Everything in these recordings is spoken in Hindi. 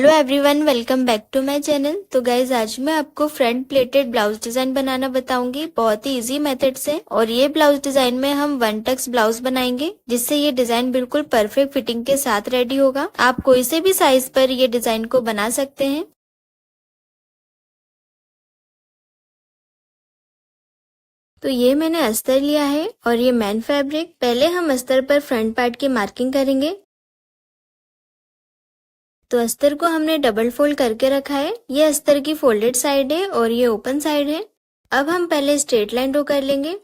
Hello everyone, welcome back to my channel. तो गाइज आज मैं आपको फ्रंट प्लेटेड ब्लाउज डिजाइन बनाना बताऊंगी बहुत ही इजी मेथड से। और ये ब्लाउज डिजाइन में हम वन टक्स ब्लाउज बनाएंगे, जिससे ये डिजाइन बिल्कुल परफेक्ट फिटिंग के साथ रेडी होगा। आप कोई से भी साइज पर ये डिजाइन को बना सकते हैं। तो ये मैंने अस्तर लिया है और ये मैन फैब्रिक। पहले हम अस्तर पर फ्रंट पार्ट की मार्किंग करेंगे। तो अस्तर को हमने डबल फोल्ड करके रखा है। ये अस्तर की फोल्डेड साइड है और ये ओपन साइड है। अब हम पहले स्ट्रेट लाइन ड्रॉ कर लेंगे।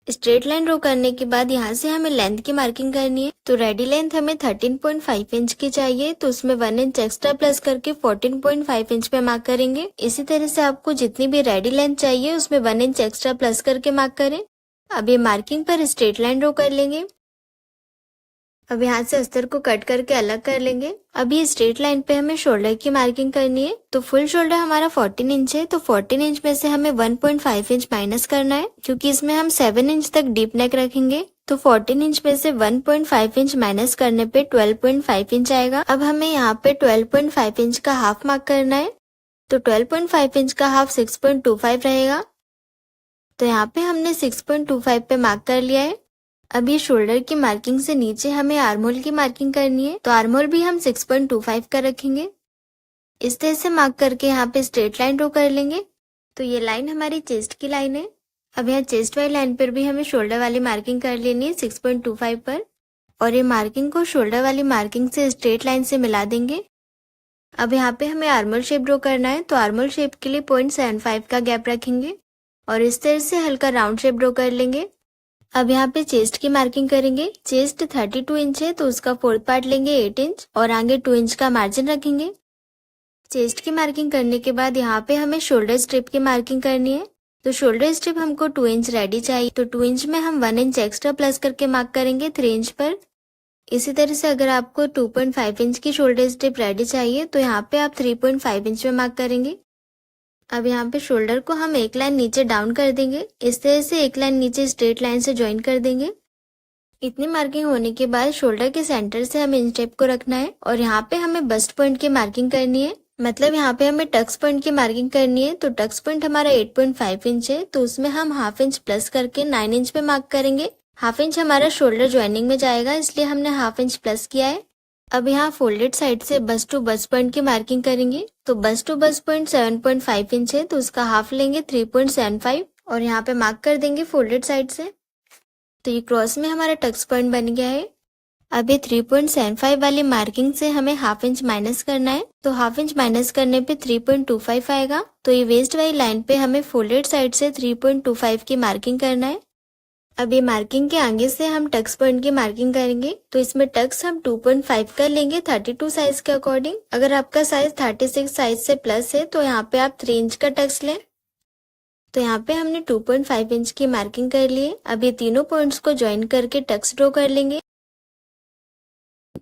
स्ट्रेट लाइन ड्रॉ करने के बाद यहाँ से हमें लेंथ की मार्किंग करनी है। तो रेडी लेंथ हमें 13.5 इंच की चाहिए, तो उसमें 1 इंच एक्स्ट्रा प्लस करके 14.5 इंच पे मार्क करेंगे। इसी तरह से आपको जितनी भी रेडी लेंथ चाहिए उसमें 1 इंच एक्स्ट्रा प्लस करके मार्क करें। अब ये मार्किंग पर स्ट्रेट लाइन ड्रॉ कर लेंगे। अब यहाँ से अस्तर को कट करके अलग कर लेंगे। अब ये स्ट्रेट लाइन पे हमें शोल्डर की मार्किंग करनी है। तो फुल शोल्डर हमारा 14 इंच है, तो 14 इंच में से हमें 1.5 इंच माइनस करना है, क्योंकि इसमें हम 7 इंच तक डीप नेक रखेंगे। तो 14 इंच में से 1.5 इंच माइनस करने पे 12.5 इंच आएगा। अब हमें यहाँ पे 12.5 इंच का हाफ मार्क करना है। तो 12.5 इंच का हाफ 6.25 रहेगा। तो यहाँ पे हमने 6.25 पे मार्क कर लिया है। अब ये शोल्डर की मार्किंग से नीचे हमें आर्महोल की मार्किंग करनी है। तो आर्महोल भी हम 6.25 का रखेंगे। इस तरह से मार्क करके यहाँ पे स्ट्रेट लाइन ड्रॉ कर लेंगे। तो ये लाइन हमारी चेस्ट की लाइन है। अब यहाँ चेस्ट वाली लाइन पर भी हमें शोल्डर वाली मार्किंग कर लेनी है 6.25 पर। और ये मार्किंग को शोल्डर वाली मार्किंग से स्ट्रेट लाइन से मिला देंगे। अब यहाँ पे हमें आर्महोल शेप ड्रॉ करना है। तो आर्महोल शेप के लिए 0.75 का गैप रखेंगे और इस तरह से हल्का राउंड शेप ड्रॉ कर लेंगे। अब यहाँ पे चेस्ट की मार्किंग करेंगे। चेस्ट 32 इंच है, तो उसका फोर्थ पार्ट लेंगे 8 इंच और आगे 2 इंच का मार्जिन रखेंगे। चेस्ट की मार्किंग करने के बाद यहाँ पे हमें शोल्डर स्ट्रिप की मार्किंग करनी है। तो शोल्डर स्ट्रिप हमको 2 इंच रेडी चाहिए। तो 2 इंच में हम 1 इंच एक्स्ट्रा प्लस करके मार्क करेंगे 3 इंच पर। इसी तरह से अगर आपको 2.5 इंच की शोल्डर स्ट्रिप रेडी चाहिए तो यहाँ पे आप 3.5 इंच में मार्क करेंगे। अब यहाँ पे शोल्डर को हम एक लाइन नीचे डाउन कर देंगे। इस तरह से एक लाइन नीचे स्ट्रेट लाइन से ज्वाइन कर देंगे। इतनी मार्किंग होने के बाद शोल्डर के सेंटर से हमें इंच टेप को रखना है और यहाँ पे हमें बस्ट पॉइंट की मार्किंग करनी है। मतलब यहाँ पे हमें टक्स पॉइंट की मार्किंग करनी है। तो टक्स पॉइंट हमारा 8.5 इंच है, तो उसमें हम हाफ इंच प्लस करके 9 इंच पे मार्क करेंगे। हाफ इंच हमारा शोल्डर ज्वाइनिंग में जाएगा, इसलिए हमने हाफ इंच प्लस किया है। अब यहाँ फोल्डेड साइड से बस्ट टू बस्ट पॉइंट की मार्किंग करेंगे। तो bust to bust point 7.5 inch है, तो उसका हाफ लेंगे 3.75 और यहाँ पे मार्क कर देंगे फोल्डेड साइड से। तो ये क्रॉस में हमारा टक्स पॉइंट बन गया है। अब ये 3.75 वाली मार्किंग से हमें हाफ इंच माइनस करना है। तो हाफ इंच माइनस करने पे 3.25 आएगा। तो ये वेस्ट वाली लाइन पे हमें फोल्डेड साइड से 3.25 की मार्किंग करना है। अब ये मार्किंग के आगे से हम टक्स पॉइंट की मार्किंग करेंगे। तो इसमें टक्स हम 2.5 कर लेंगे 32 साइज के अकॉर्डिंग। अगर आपका साइज 36 साइज से प्लस है तो यहाँ पे आप 3 इंच का टक्स लें। तो यहाँ पे हमने 2.5 इंच की मार्किंग कर ली है। अब ये तीनों पॉइंट्स को ज्वाइन करके टक्स ड्रॉ कर लेंगे।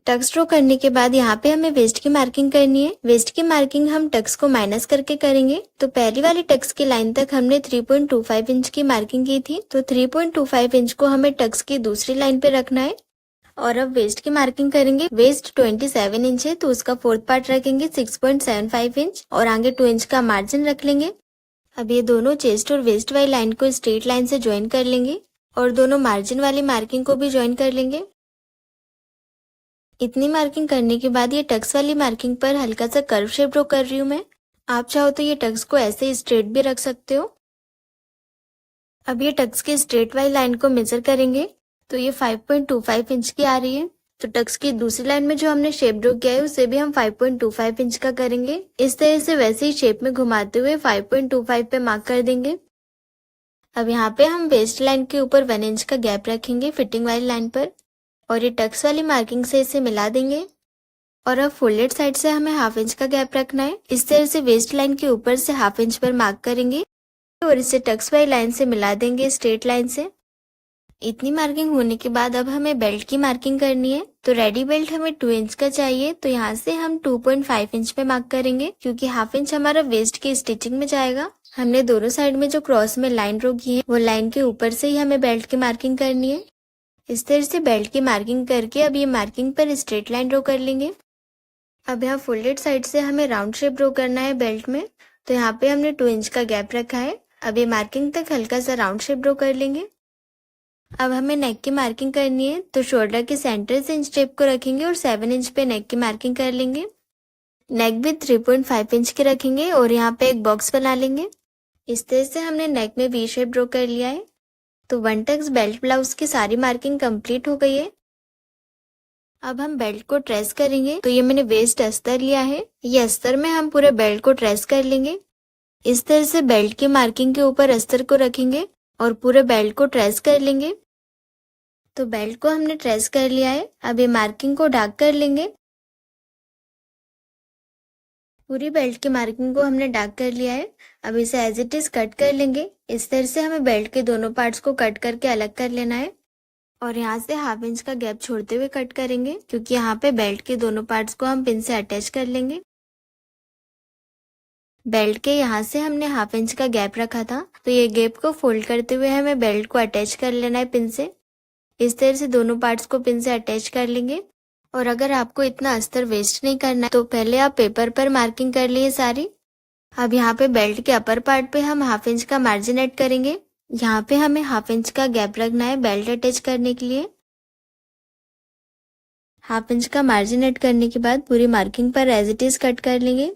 टक्स ड्रॉ करने के बाद यहाँ पे हमें वेस्ट की मार्किंग करनी है। वेस्ट की मार्किंग हम टक्स को माइनस करके करेंगे। तो पहली वाली टक्स की लाइन तक हमने 3.25 इंच की मार्किंग की थी, तो 3.25 इंच को हमें टक्स की दूसरी लाइन पे रखना है। और अब वेस्ट की मार्किंग करेंगे। वेस्ट 27 इंच है, तो उसका फोर्थ पार्ट रखेंगे 6.75 इंच और आगे 2 इंच का मार्जिन रख लेंगे। अब ये दोनों चेस्ट और वेस्ट वाली लाइन को स्ट्रेट लाइन से ज्वाइन कर लेंगे और दोनों मार्जिन वाली मार्किंग को भी ज्वाइन कर लेंगे। इतनी मार्किंग करने के बाद ये टक्स वाली मार्किंग पर हल्का सा कर्व शेप ड्रॉ कर रही हूँ मैं। आप चाहो तो ये टक्स को ऐसे ही स्ट्रेट भी रख सकते हो। अब ये टक्स के स्ट्रेट वाली लाइन को मेजर करेंगे। तो ये 5.25 इंच की आ रही है। तो टक्स की दूसरी लाइन में जो हमने शेप ड्रॉ किया है उसे भी हम 5.25 इंच का करेंगे। इस तरह से वैसे ही शेप में घुमाते हुए 5.25 पे मार्क कर देंगे। अब यहाँ पे हम वेस्ट लाइन के ऊपर 1 इंच का गैप रखेंगे फिटिंग वाली लाइन पर और ये टक्स वाली मार्किंग से इसे मिला देंगे। और अब फोल्डेड साइड से हमें हाफ इंच का गैप रखना है। इस तरह से वेस्ट लाइन के ऊपर से हाफ इंच पर मार्क करेंगे और इसे टक्स वाली लाइन से मिला देंगे स्ट्रेट लाइन से। इतनी मार्किंग होने के बाद अब हमें बेल्ट की मार्किंग करनी है। तो रेडी बेल्ट हमें 2 इंच का चाहिए, तो यहाँ से हम 2.5 इंच पे मार्क करेंगे, क्योंकि हाफ इंच हमारा वेस्ट की स्टिचिंग में जाएगा। हमने दोनों साइड में जो क्रॉस में लाइन ड्रॉ की है वो लाइन के ऊपर से ही हमें बेल्ट की मार्किंग करनी है। इस तरह से बेल्ट की मार्किंग करके अब ये मार्किंग पर स्ट्रेट लाइन ड्रॉ कर लेंगे। अब यहाँ फोल्डेड साइड से हमें राउंड शेप ड्रॉ करना है बेल्ट में, तो यहाँ पे हमने 2 इंच का गैप रखा है। अब ये मार्किंग तक हल्का सा राउंड शेप ड्रॉ कर लेंगे। अब हमें नेक की मार्किंग करनी है, तो शोल्डर के सेंटर से इंच टेप को रखेंगे और 7 इंच पे नेक की मार्किंग कर लेंगे। नेक भी 3.5 इंच की रखेंगे और यहाँ पे एक बॉक्स बना लेंगे। इस तरह से हमने नेक में वी शेप ड्रॉ कर लिया है। तो 1 टक्स बेल्ट ब्लाउज की सारी मार्किंग कंप्लीट हो गई है। अब हम बेल्ट को ट्रेस करेंगे, तो ये मैंने वेस्ट अस्तर लिया है। ये अस्तर में हम पूरे बेल्ट को ट्रेस कर लेंगे। इस तरह से बेल्ट की मार्किंग के ऊपर अस्तर को रखेंगे और पूरे बेल्ट को ट्रेस कर लेंगे। तो बेल्ट को हमने ट्रेस कर लिया है। अब ये मार्किंग को डार्क कर लेंगे। पूरी बेल्ट की मार्किंग को हमने डार्क कर लिया है। अब इसे एज इट इज कट कर लेंगे। इस तरह से हमें बेल्ट के दोनों पार्ट्स को कट करके अलग कर लेना है और यहाँ से 1/2 इंच का गैप छोड़ते हुए कट करेंगे, क्योंकि यहाँ पे बेल्ट के दोनों पार्ट्स को हम पिन से अटैच कर लेंगे। बेल्ट के यहाँ से हमने 1/2 इंच का गैप रखा था, तो ये गैप को फोल्ड करते हुए हमें बेल्ट को अटैच कर लेना है पिन से। इस तरह से दोनों पार्ट्स को पिन से अटैच कर लेंगे। और अगर आपको इतना अस्तर वेस्ट नहीं करना है, तो पहले आप पेपर पर मार्किंग कर लिए सारी। अब यहाँ पे बेल्ट के अपर पार्ट पे हम 1/2 इंच का मार्जिन ऐड करेंगे। यहाँ पे हमें 1/2 इंच का गैप रखना है बेल्ट अटैच करने के लिए। 1/2 इंच का मार्जिन ऐड करने के बाद पूरी मार्किंग पर एज इट इज कट कर लेंगे।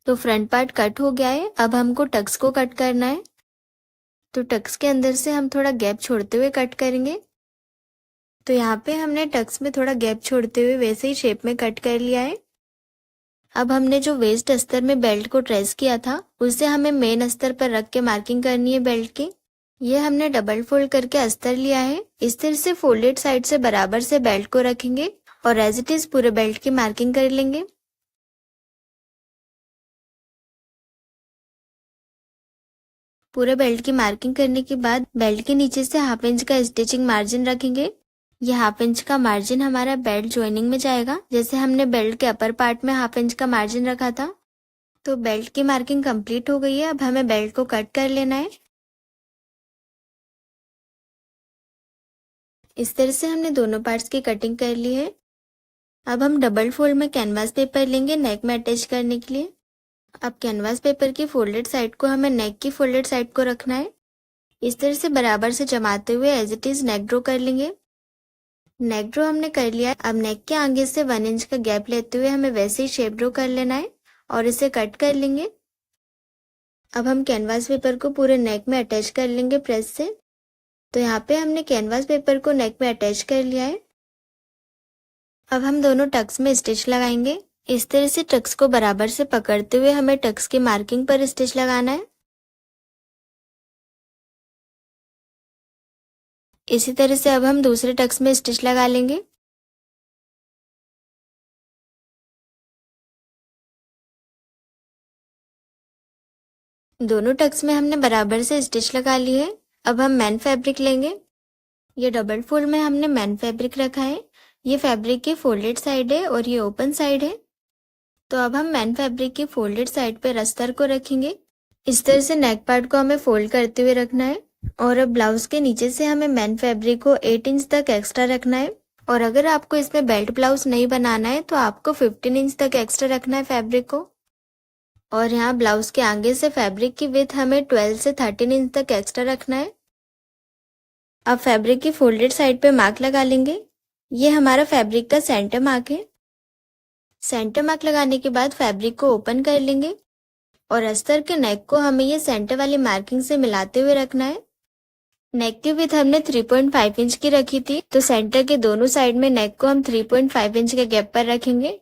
तो फ्रंट पार्ट कट हो गया है। अब हमको टक्स को कट करना है, तो टक्स के अंदर से हम थोड़ा गैप छोड़ते हुए कट करेंगे। तो यहाँ पे हमने टक्स में थोड़ा गैप छोड़ते हुए वैसे ही शेप में कट कर लिया है। अब हमने जो वेस्ट अस्तर में बेल्ट को ट्रेस किया था, उसे हमें मेन अस्तर पर रख के मार्किंग करनी है बेल्ट की। ये हमने डबल फोल्ड करके अस्तर लिया है। इस तरह से फोल्डेड साइड से बराबर से बेल्ट को रखेंगे और एज इट इज पूरे बेल्ट की मार्किंग कर लेंगे। पूरे बेल्ट की मार्किंग करने के बाद बेल्ट के नीचे से 1/2 इंच का स्टिचिंग मार्जिन रखेंगे। ये 1/2 इंच का मार्जिन हमारा बेल्ट ज्वाइनिंग में जाएगा, जैसे हमने बेल्ट के अपर पार्ट में 1/2 इंच का मार्जिन रखा था। तो बेल्ट की मार्किंग कंप्लीट हो गई है। अब हमें बेल्ट को कट कर लेना है। इस तरह से हमने दोनों पार्ट्स की कटिंग कर ली है। अब हम डबल फोल्ड में कैनवास पेपर लेंगे नेक में अटैच करने के लिए। अब कैनवास पेपर की फोल्डेड साइड को हमें नेक की फोल्डेड साइड को रखना है। इस तरह से बराबर से जमाते हुए as it is neck draw कर लेंगे। नेक ड्रॉ हमने कर लिया है। अब नेक के आगे से 1 इंच का गैप लेते हुए हमें वैसे ही शेप ड्रॉ कर लेना है और इसे कट कर लेंगे। अब हम कैनवास पेपर को पूरे नेक में अटैच कर लेंगे प्रेस से। तो यहाँ पे हमने कैनवास पेपर को नेक में अटैच कर लिया है। अब हम दोनों टक्स में स्टिच लगाएंगे। इस तरह से टक्स को बराबर से पकड़ते हुए हमें टक्स की मार्किंग पर स्टिच लगाना है। इसी तरह से अब हम दूसरे टक्स में स्टिच लगा लेंगे। दोनों टक्स में हमने बराबर से स्टिच लगा ली है। अब हम मैन फैब्रिक लेंगे। ये डबल फोल्ड में हमने मैन फैब्रिक रखा है। ये फैब्रिक की फोल्डेड साइड है और ये ओपन साइड है। तो अब हम मैन फैब्रिक की फोल्डेड साइड पे अस्तर को रखेंगे। इस तरह से नेक पार्ट को हमें फोल्ड करते हुए रखना है और अब ब्लाउज के नीचे से हमें मैन फैब्रिक को 8 इंच तक एक्स्ट्रा रखना है। और अगर आपको इसमें बेल्ट ब्लाउज नहीं बनाना है, तो आपको 15 इंच तक एक्स्ट्रा रखना है फैब्रिक को। और यहाँ ब्लाउज के आगे से फैब्रिक की विड्थ हमें 12 से 13 इंच तक एक्स्ट्रा रखना है। अब फैब्रिक की फोल्डेड साइड पे मार्क लगा लेंगे। ये हमारा फैब्रिक का सेंटर मार्क है। सेंटर मार्क लगाने के बाद फैब्रिक को ओपन कर लेंगे और अस्तर के नेक को हमें ये सेंटर वाली मार्किंग से मिलाते हुए रखना है। नेक की विड्थ हमने 3.5 इंच की रखी थी, तो सेंटर के दोनों साइड में नेक को हम 3.5 इंच के गैप पर रखेंगे।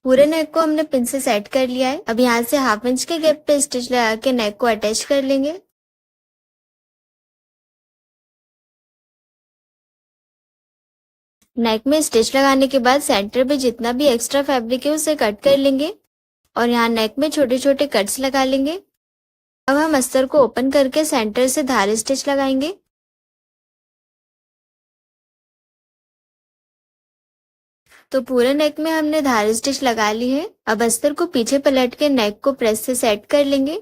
पूरे नेक को हमने पिन से सेट कर लिया है। अब यहाँ से 1/2 इंच के गैप पे स्टिच लगा के नेक को अटैच कर लेंगे। नेक में स्टिच लगाने के बाद सेंटर पे जितना भी एक्स्ट्रा फैब्रिक है उसे कट कर लेंगे और यहाँ नेक में छोटे छोटे कट्स लगा लेंगे। अब हम अस्तर को ओपन करके सेंटर से धारी स्टिच लगाएंगे। तो पूरे नेक में हमने धारी स्टिच लगा ली है। अब अस्तर को पीछे पलट के नेक को प्रेस से सेट कर लेंगे।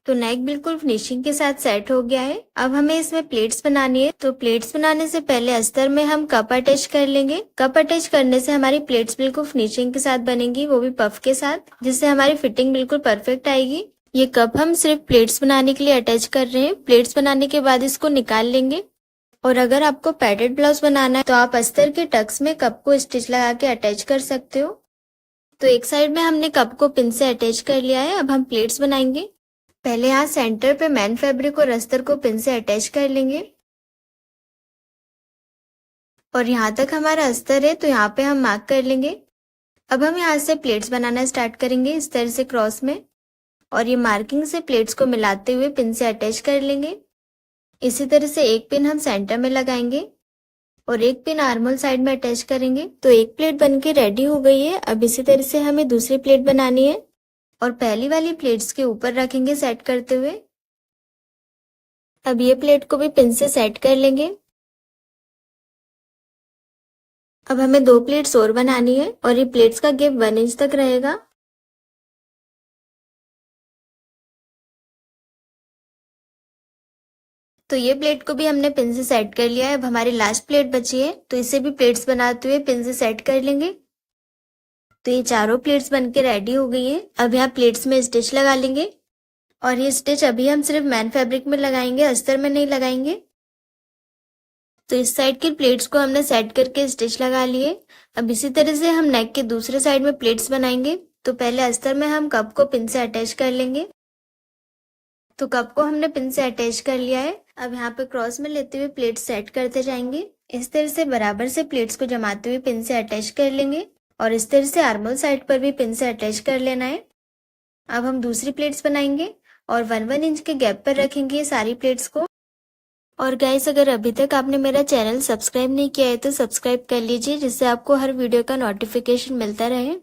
तो नेक बिल्कुल फिनिशिंग के साथ सेट हो गया है। अब हमें इसमें प्लेट्स बनानी है। तो प्लेट्स बनाने से पहले अस्तर में हम कप अटैच कर लेंगे। कप अटैच करने से हमारी प्लेट्स बिल्कुल फिनिशिंग के साथ बनेंगी, वो भी पफ के साथ, जिससे हमारी फिटिंग बिल्कुल परफेक्ट आएगी। ये कप हम सिर्फ प्लेट्स बनाने के लिए अटैच कर रहे हैं। प्लेट्स बनाने के बाद इसको निकाल लेंगे। और अगर आपको पैडेड ब्लाउज बनाना है तो आप अस्तर के टक्स में कप को स्टिच लगा के अटैच कर सकते हो। तो एक साइड में हमने कप को पिन से अटैच कर लिया है। अब हम प्लेट्स बनाएंगे। पहले यहाँ सेंटर पे मैन फैब्रिक और अस्तर को पिन से अटैच कर लेंगे और यहाँ तक हमारा अस्तर है तो यहाँ पे हम मार्क कर लेंगे। अब हम यहाँ से प्लेट्स बनाना स्टार्ट करेंगे इस तरह से क्रॉस में, और ये मार्किंग से प्लेट्स को मिलाते हुए पिन से अटैच कर लेंगे। इसी तरह से एक पिन हम सेंटर में लगाएंगे और एक पिन आर्मोल साइड में अटैच करेंगे। तो एक प्लेट बनके रेडी हो गई है। अब इसी तरह से हमें दूसरी प्लेट बनानी है और पहली वाली प्लेट्स के ऊपर रखेंगे सेट करते हुए। अब ये प्लेट को भी पिन से सेट कर लेंगे। अब हमें 2 प्लेट्स और बनानी है और ये प्लेट्स का गैप 1 इंच तक रहेगा। तो ये प्लेट को भी हमने पिन से सेट कर लिया है। अब हमारी लास्ट प्लेट बची है तो इसे भी प्लेट्स बनाते हुए पिन से सेट कर लेंगे। तो ये चारों प्लेट्स बनके रेडी हो गई है। अब यहाँ प्लेट्स में स्टिच लगा लेंगे और ये स्टिच अभी हम सिर्फ मैन फैब्रिक में लगाएंगे, अस्तर में नहीं लगाएंगे। तो इस साइड की प्लेट्स को हमने सेट करके स्टिच लगा लिए। अब इसी तरह से हम नेक के दूसरे साइड में प्लेट्स बनाएंगे। तो पहले अस्तर में हम कप को पिन से अटैच कर लेंगे। तो कप को हमने पिन से अटैच कर लिया है। अब यहाँ पे क्रॉस में लेते हुए प्लेट्स सेट करते जाएंगे। इस तरह से बराबर से प्लेट्स को जमाते हुए पिन से अटैच कर लेंगे और इस तरह से आर्मोल साइड पर भी पिन से अटैच कर लेना है। अब हम दूसरी प्लेट्स बनाएंगे और 1-1 इंच के गैप पर रखेंगे सारी प्लेट्स को। और गाइस, अगर अभी तक आपने मेरा चैनल सब्सक्राइब नहीं किया है तो सब्सक्राइब कर लीजिए, जिससे आपको हर वीडियो का नोटिफिकेशन मिलता रहे।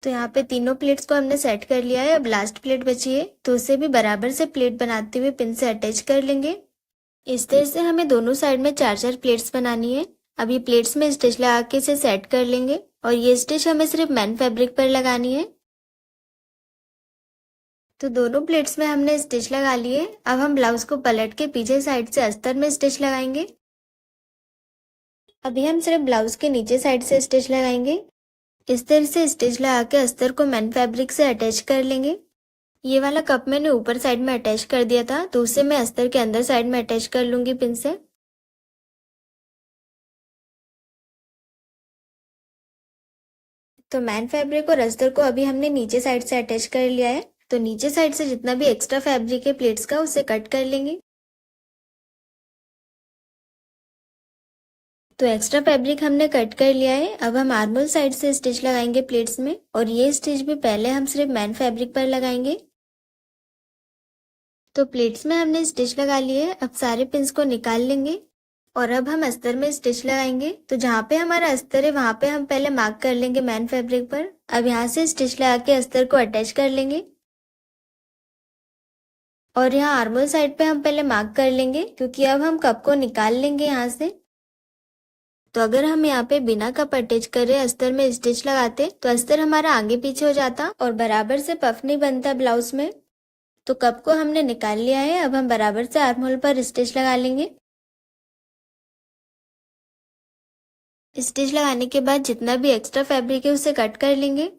तो यहाँ पे तीनों प्लेट्स को हमने सेट कर लिया है। अब लास्ट प्लेट बची है तो उसे भी बराबर से प्लेट बनाते हुए पिन से अटैच कर लेंगे। इस तरह से हमें दोनों साइड में 4-4 प्लेट्स बनानी है। अब ये प्लेट्स में स्टिच लगा के इसे सेट कर लेंगे और ये स्टिच हमें सिर्फ मैन फैब्रिक पर लगानी है। तो दोनों प्लेट्स में हमने स्टिच लगा लिए। अब हम ब्लाउज को पलट के पीछे साइड से अस्तर में स्टिच लगाएंगे। अभी हम सिर्फ ब्लाउज के नीचे साइड से स्टिच लगाएंगे। इस तरह से स्टिच लगा के अस्तर को मैन फैब्रिक से अटैच कर लेंगे। ये वाला कप मैंने ऊपर साइड में अटैच कर दिया था तो उसे मैं अस्तर के अंदर साइड में अटैच कर लूंगी पिन से। तो मैन फैब्रिक और अस्तर को अभी हमने नीचे साइड से अटैच कर लिया है। तो नीचे साइड से जितना भी एक्स्ट्रा फैब्रिक है प्लेट्स का उसे कट कर लेंगे। तो एक्स्ट्रा फैब्रिक हमने कट कर लिया है। अब हम आर्मोल साइड से स्टिच लगाएंगे प्लेट्स में और ये स्टिच भी पहले हम सिर्फ मैन फैब्रिक पर लगाएंगे। तो प्लेट्स में हमने स्टिच लगा लिए। अब सारे पिंस को निकाल लेंगे और अब हम अस्तर में स्टिच लगाएंगे। तो जहाँ पे हमारा अस्तर है वहां पे हम पहले मार्क कर लेंगे मैन फैब्रिक पर। अब यहाँ से स्टिच लगा के अस्तर को अटैच कर लेंगे और यहाँ आर्मोल साइड पे हम पहले मार्क कर लेंगे, क्योंकि अब हम कप को निकाल लेंगे यहाँ से। तो अगर हम यहाँ पे बिना कप अटैच करे अस्तर में स्टिच लगाते तो अस्तर हमारा आगे पीछे हो जाता और बराबर से पफ नहीं बनता ब्लाउज में। तो कप को हमने निकाल लिया है। अब हम बराबर से आर्महोल पर स्टिच लगा लेंगे। स्टिच लगाने के बाद जितना भी एक्स्ट्रा फैब्रिक है उसे कट कर लेंगे।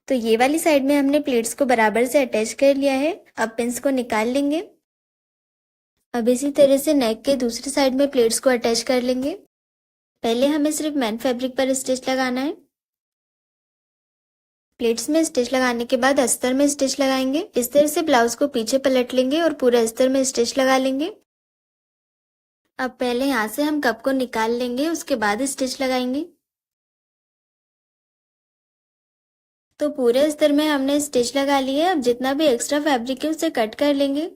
तो ये वाली साइड में हमने प्लेट्स को बराबर से अटैच कर लिया है। अब पिंस को निकाल लेंगे। अब इसी तरह से नेक के दूसरी साइड में प्लेट्स को अटैच कर लेंगे। पहले हमें सिर्फ मैन फैब्रिक पर स्टिच लगाना है। प्लेट्स में स्टिच लगाने के बाद अस्तर में स्टिच लगाएंगे। इस तरह से ब्लाउज को पीछे पलट लेंगे और पूरे अस्तर में स्टिच लगा लेंगे। अब पहले यहाँ से हम कप को निकाल लेंगे, उसके बाद स्टिच लगाएंगे। तो पूरे अस्तर में हमने स्टिच लगा ली है। अब जितना भी एक्स्ट्रा फैब्रिक है उसे कट कर लेंगे।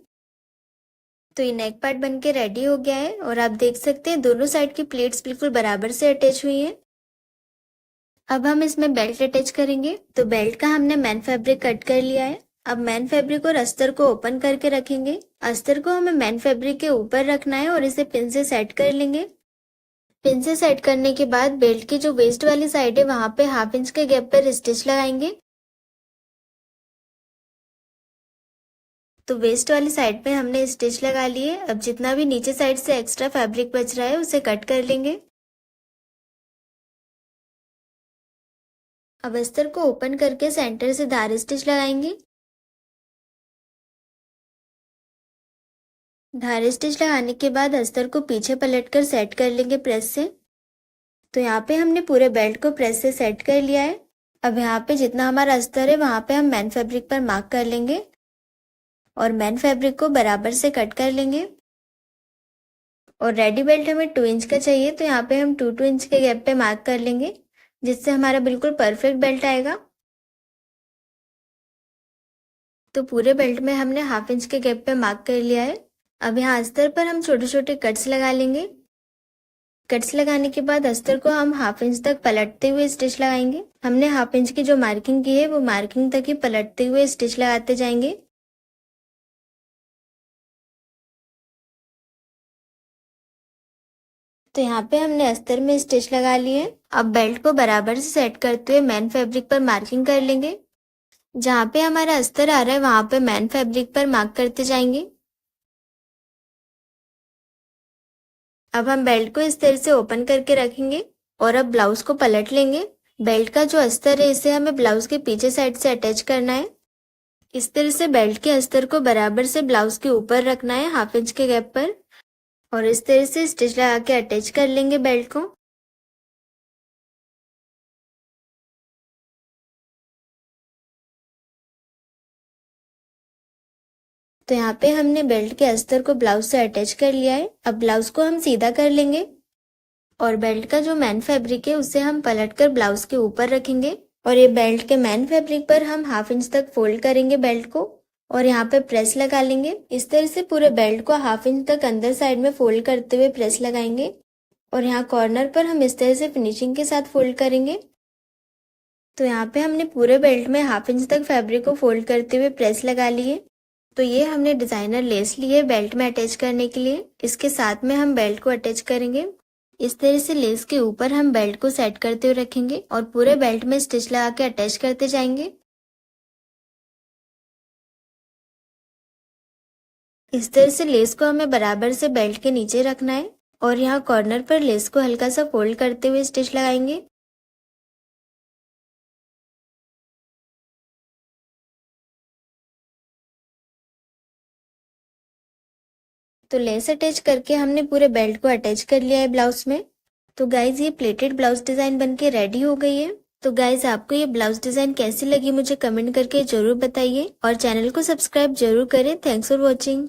तो ये नेक पार्ट बनके रेडी हो गया है और आप देख सकते हैं दोनों साइड की प्लेट्स बिल्कुल बराबर से अटैच हुई हैं। अब हम इसमें बेल्ट अटैच करेंगे। तो बेल्ट का हमने मैन फैब्रिक कट कर लिया है। अब मैन फैब्रिक और अस्तर को ओपन करके रखेंगे। अस्तर को हमें मैन फैब्रिक के ऊपर रखना है और इसे पिन से सेट कर लेंगे। पिन से सेट करने के बाद बेल्ट की जो वेस्ट वाली साइड है वहां पे 1/2 इंच के गैप पर स्टिच लगाएंगे। तो वेस्ट वाली साइड पे हमने स्टिच लगा लिए। अब जितना भी नीचे साइड से एक्स्ट्रा फैब्रिक बच रहा है उसे कट कर लेंगे। अब अस्तर को ओपन करके सेंटर से धार स्टिच लगाएंगे। धार स्टिच लगाने के बाद अस्तर को पीछे पलटकर सेट कर लेंगे प्रेस से। तो यहाँ पे हमने पूरे बेल्ट को प्रेस से सेट कर लिया है। अब यहाँ पे जितना हमारा अस्तर है वहां पे हम मेन फैब्रिक पर मार्क कर लेंगे और मेन फैब्रिक को बराबर से कट कर लेंगे। और रेडी बेल्ट हमें 2 इंच का चाहिए, तो यहाँ पे हम 2 इंच के गैप पे मार्क कर लेंगे, जिससे हमारा बिल्कुल परफेक्ट बेल्ट आएगा। तो पूरे बेल्ट में हमने 1/2 इंच के गैप पे मार्क कर लिया है। अब यहाँ अस्तर पर हम छोटे छोटे कट्स लगा लेंगे। कट्स लगाने के बाद अस्तर को हम 1/2 इंच तक पलटते हुए स्टिच लगाएंगे। हमने 1/2 इंच की जो मार्किंग की है वो मार्किंग तक ही पलटते हुए स्टिच लगाते जाएंगे। तो यहाँ पे हमने अस्तर में स्टिच लगा लिए। अब बेल्ट को बराबर से सेट करते हुए मेन फैब्रिक पर मार्किंग कर लेंगे। जहाँ पे हमारा अस्तर आ रहा है वहां पे मेन फैब्रिक पर मार्क करते जाएंगे। अब हम बेल्ट को इस तरह से ओपन करके रखेंगे और अब ब्लाउज को पलट लेंगे। बेल्ट का जो अस्तर है इसे हमें ब्लाउज के पीछे साइड से अटैच करना है। इस तरह से बेल्ट के अस्तर को बराबर से ब्लाउज के ऊपर रखना है 1/2 इंच के गैप पर और इस तरह से स्टिच लगा के अटैच कर लेंगे बेल्ट को। तो यहाँ पे हमने बेल्ट के अस्तर को ब्लाउज से अटैच कर लिया है। अब ब्लाउज को हम सीधा कर लेंगे और बेल्ट का जो मेन फैब्रिक है उसे हम पलटकर ब्लाउज के ऊपर रखेंगे और ये बेल्ट के मेन फैब्रिक पर हम 1/2 इंच तक फोल्ड करेंगे बेल्ट को और यहाँ पे प्रेस लगा लेंगे। इस तरह से पूरे बेल्ट को 1/2 इंच तक अंदर साइड में फोल्ड करते हुए प्रेस लगाएंगे और यहाँ कॉर्नर पर हम इस तरह से फिनिशिंग के साथ फोल्ड करेंगे। तो यहाँ पे हमने पूरे बेल्ट में 1/2 इंच तक फैब्रिक को फोल्ड करते हुए प्रेस लगा लिए। तो ये हमने डिजाइनर लेस ली है बेल्ट में अटैच करने के लिए। इसके साथ में हम बेल्ट को अटैच करेंगे। इस तरह से लेस के ऊपर हम बेल्ट को सेट करते हुए रखेंगे और पूरे बेल्ट में स्टिच लगा के अटैच करते जाएंगे। इस तरह से लेस को हमें बराबर से बेल्ट के नीचे रखना है और यहाँ कॉर्नर पर लेस को हल्का सा फोल्ड करते हुए स्टिच लगाएंगे। तो लेस अटैच करके हमने पूरे बेल्ट को अटैच कर लिया है ब्लाउज में। तो गाइज ये प्लेटेड ब्लाउज डिजाइन बनके रेडी हो गई है। तो गाइज आपको ये ब्लाउज डिजाइन कैसी लगी मुझे कमेंट करके जरूर बताइए और चैनल को सब्सक्राइब जरूर करें। Thanks for watching.